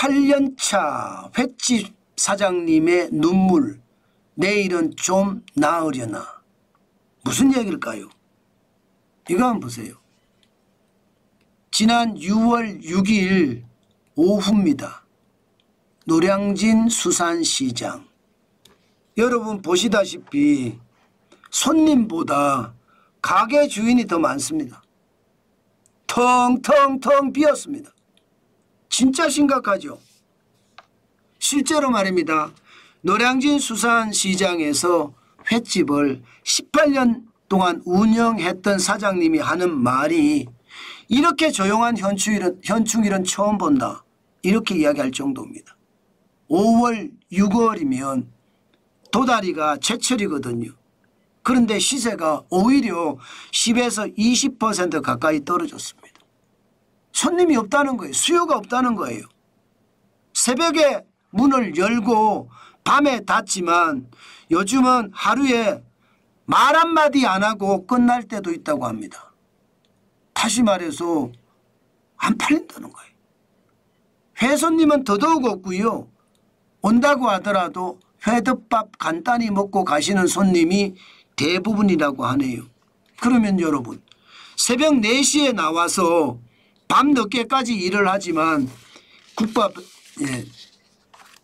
18년차 횟집 사장님의 눈물, 내일은 좀 나으려나. 무슨 얘기일까요? 이거 한번 보세요. 지난 6월 6일 오후입니다. 노량진 수산시장. 여러분 보시다시피 손님보다 가게 주인이 더 많습니다. 텅텅텅 비었습니다. 진짜 심각하죠. 실제로 말입니다. 노량진 수산시장에서 횟집을 18년 동안 운영했던 사장님이 하는 말이 이렇게 조용한 현충일은 처음 본다. 이렇게 이야기할 정도입니다. 5월 6월이면 도다리가 제철이거든요. 그런데 시세가 오히려 10에서 20% 가까이 떨어졌습니다. 손님이 없다는 거예요. 수요가 없다는 거예요. 새벽에 문을 열고 밤에 닫지만 요즘은 하루에 말 한마디 안 하고 끝날 때도 있다고 합니다. 다시 말해서 안 팔린다는 거예요. 회 손님은 더더욱 없고요. 온다고 하더라도 회덮밥 간단히 먹고 가시는 손님이 대부분이라고 하네요. 그러면 여러분 새벽 4시에 나와서 밤 늦게까지 일을 하지만 국밥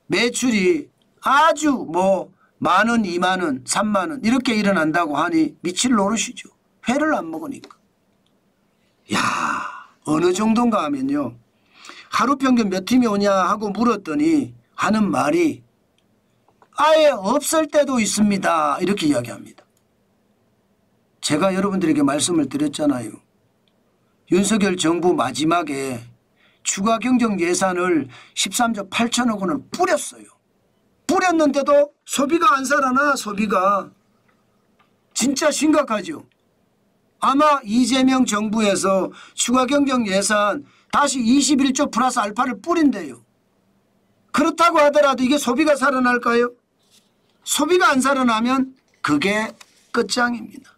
매출이 아주 뭐 10,000원, 20,000원, 30,000원 이렇게 일어난다고 하니 미칠 노릇이죠. 회를 안 먹으니까. 야, 어느 정도인가 하면요. 하루 평균 몇 팀이 오냐 하고 물었더니 하는 말이 아예 없을 때도 있습니다. 이렇게 이야기합니다. 제가 여러분들에게 말씀을 드렸잖아요. 윤석열 정부 마지막에 추가 경정 예산을 13조 8천억 원을 뿌렸어요. 뿌렸는데도 소비가 안 살아나. 소비가 진짜 심각하죠. 아마 이재명 정부에서 추가 경정 예산 다시 21조 플러스 알파를 뿌린대요. 그렇다고 하더라도 이게 소비가 살아날까요? 소비가 안 살아나면 그게 끝장입니다.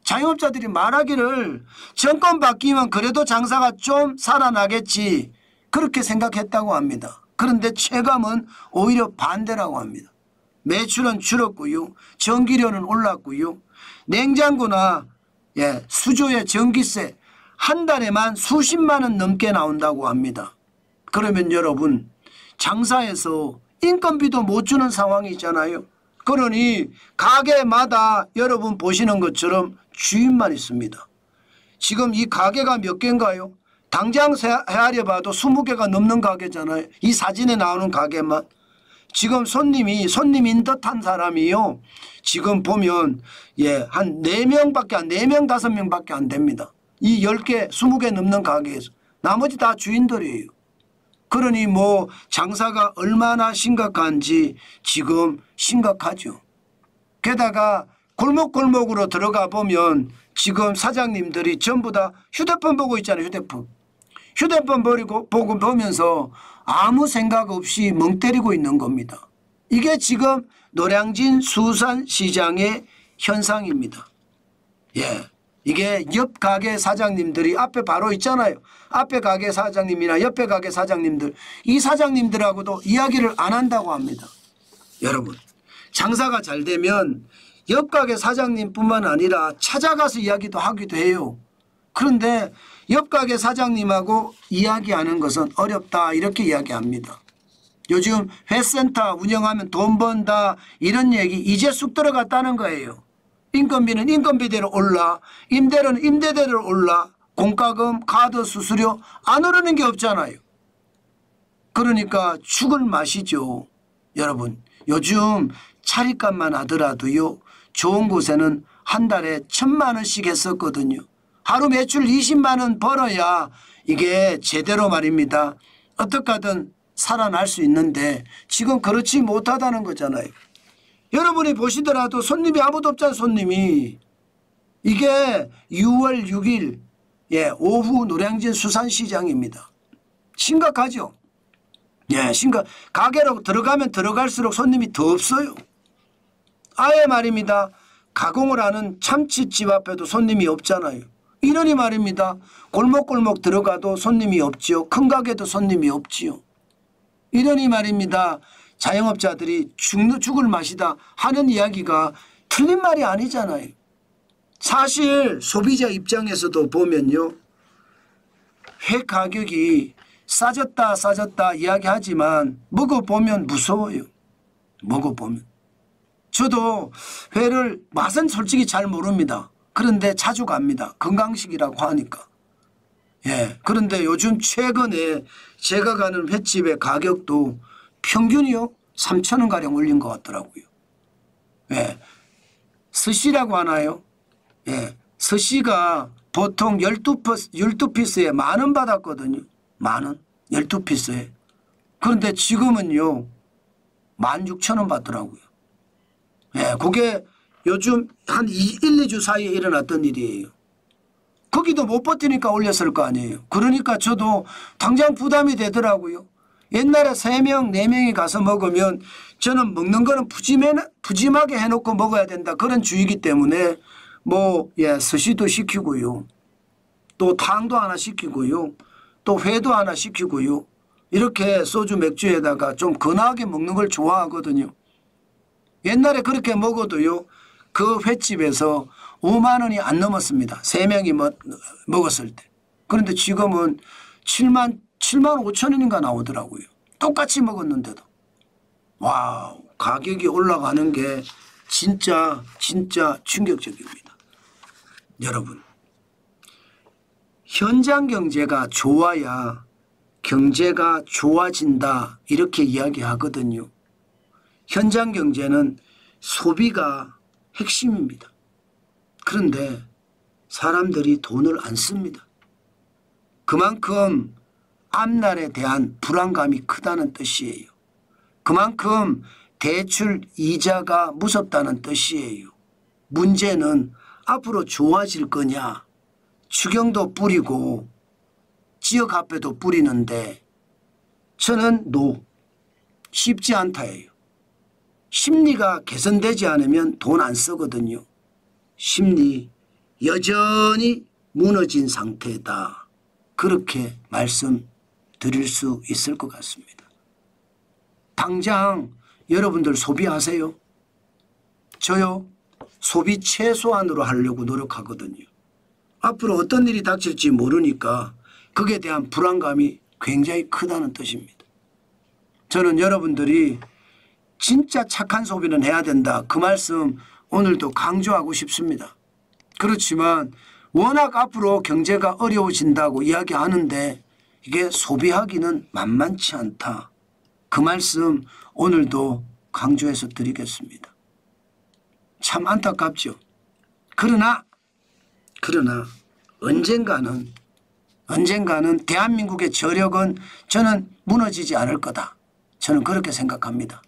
자영업자들이 말하기를 정권 바뀌면 그래도 장사가 좀 살아나겠지 그렇게 생각했다고 합니다. 그런데 체감은 오히려 반대라고 합니다. 매출은 줄었고요. 전기료는 올랐고요. 냉장고나 수조의 전기세 한 달에만 수십만 원 넘게 나온다고 합니다. 그러면 여러분 장사에서 인건비도 못 주는 상황이 있잖아요. 그러니 가게마다 여러분 보시는 것처럼 주인만 있습니다. 지금 이 가게가 몇 개인가요? 당장 헤아려 봐도 20개가 넘는 가게잖아요. 이 사진에 나오는 가게만. 지금 손님인 듯한 사람이요. 지금 보면 한 4명, 5명밖에 안 됩니다. 이 10개, 20개 넘는 가게에서. 나머지 다 주인들이에요. 그러니 뭐 장사가 얼마나 심각한지 지금 심각하죠. 게다가 골목골목으로 들어가 보면 지금 사장님들이 전부 다 휴대폰 보고 있잖아요. 휴대폰 보고 보면서 아무 생각 없이 멍 때리고 있는 겁니다. 이게 지금 노량진 수산시장의 현상입니다. 이게 옆 가게 사장님들이 앞에 바로 있잖아요. 앞에 가게 사장님이나 옆에 가게 사장님들, 이 사장님들하고도 이야기를 안 한다고 합니다. 여러분 장사가 잘 되면 옆 가게 사장님뿐만 아니라 찾아가서 이야기도 하기도 해요. 그런데 옆 가게 사장님하고 이야기하는 것은 어렵다 이렇게 이야기합니다. 요즘 회센터 운영하면 돈 번다 이런 얘기 이제 쑥 들어갔다는 거예요. 인건비는 인건비대로 올라, 임대료는 임대대로 올라, 공과금, 카드, 수수료 안 오르는 게 없잖아요. 그러니까 죽을 맛이죠. 여러분 요즘 차릿값만 하더라도요. 좋은 곳에는 한 달에 1,000만 원씩 했었거든요. 하루 매출 20만 원 벌어야 이게 제대로 말입니다. 어떻게 하든 살아날 수 있는데 지금 그렇지 못하다는 거잖아요. 여러분이 보시더라도 손님이 아무도 없잖아요. 손님이. 이게 6월 6일 오후 노량진 수산시장입니다. 심각하죠. 가게로 들어가면 들어갈수록 손님이 더 없어요. 아예 말입니다. 가공을 하는 참치집 앞에도 손님이 없잖아요. 이러니 말입니다. 골목골목 들어가도 손님이 없지요. 큰 가게도 손님이 없지요. 이러니 말입니다. 자영업자들이 죽을 맛이다 하는 이야기가 틀린 말이 아니잖아요. 사실 소비자 입장에서도 보면요. 회 가격이 싸졌다 이야기하지만 먹어보면 무서워요. 먹어보면. 저도 회를 맛은 솔직히 잘 모릅니다. 그런데 자주 갑니다. 건강식이라고 하니까. 예. 그런데 요즘 최근에 제가 가는 횟집의 가격도 평균이요 3,000원가량 올린 것 같더라고요. 예. 스시라고 하나요? 예. 스시가 보통 12피스에 10,000원 받았거든요. 10,000원. 12피스에. 그런데 지금은요 16,000원 받더라고요. 예. 그게 요즘 한 1, 2주 사이에 일어났던 일이에요. 거기도 못 버티니까 올렸을 거 아니에요. 그러니까 저도 당장 부담이 되더라고요. 옛날에 3명, 4명이 가서 먹으면 저는 먹는 거는 푸짐하게 해놓고 먹어야 된다. 그런 주의이기 때문에 스시도 시키고요. 또 탕도 하나 시키고요. 또 회도 하나 시키고요. 이렇게 소주 맥주에다가 좀 건하게 먹는 걸 좋아하거든요. 옛날에 그렇게 먹어도요. 그 횟집에서 5만 원이 안 넘었습니다. 3명이 먹었을 때. 그런데 지금은 7만 5천 원인가 나오더라고요. 똑같이 먹었는데도. 와우, 가격이 올라가는 게 진짜 충격적입니다. 여러분, 현장 경제가 좋아야 경제가 좋아진다 이렇게 이야기하거든요. 현장 경제는 소비가 핵심입니다. 그런데 사람들이 돈을 안 씁니다. 그만큼 앞날에 대한 불안감이 크다는 뜻이에요. 그만큼 대출 이자가 무섭다는 뜻이에요. 문제는 앞으로 좋아질 거냐. 추경도 뿌리고 지역화폐도 뿌리는데 저는 쉽지 않다예요. 심리가 개선되지 않으면 돈 안 쓰거든요. 심리 여전히 무너진 상태다. 그렇게 말씀드릴 수 있을 것 같습니다. 당장 여러분들 소비하세요. 저요. 소비 최소한으로 하려고 노력하거든요. 앞으로 어떤 일이 닥칠지 모르니까 거기에 대한 불안감이 굉장히 크다는 뜻입니다. 저는 여러분들이 진짜 착한 소비는 해야 된다. 그 말씀 오늘도 강조하고 싶습니다. 그렇지만 워낙 앞으로 경제가 어려워진다고 이야기하는데 이게 소비하기는 만만치 않다. 그 말씀 오늘도 강조해서 드리겠습니다. 참 안타깝죠. 그러나 언젠가는 대한민국의 저력은 저는 무너지지 않을 거다. 저는 그렇게 생각합니다.